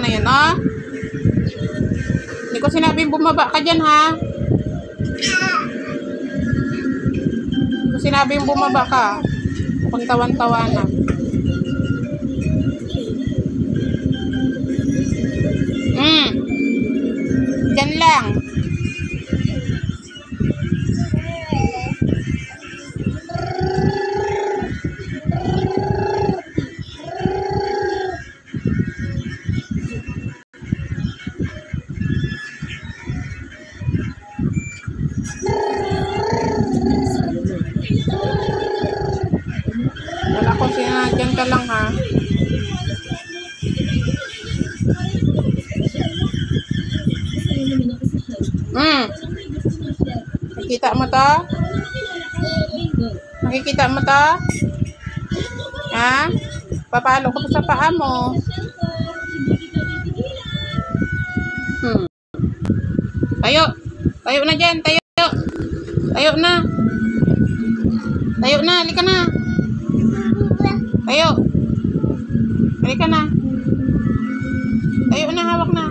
na yan, oh. Hindi ko sinabing bumaba ka dyan, ha? Hindi ko sinabing bumaba ka. Mukhang tawan-tawa na. Dyan lang. Wala ko sinadyan ka lang, ha? Nakikita mo to? Nakikita mo to? Ha? Papalo ko sa paa mo. Tayo. Tayo na dyan. Tayo. Tayo na. Tayo na. Halika na. Tayo. Halika na. Tayo na. Hawak na.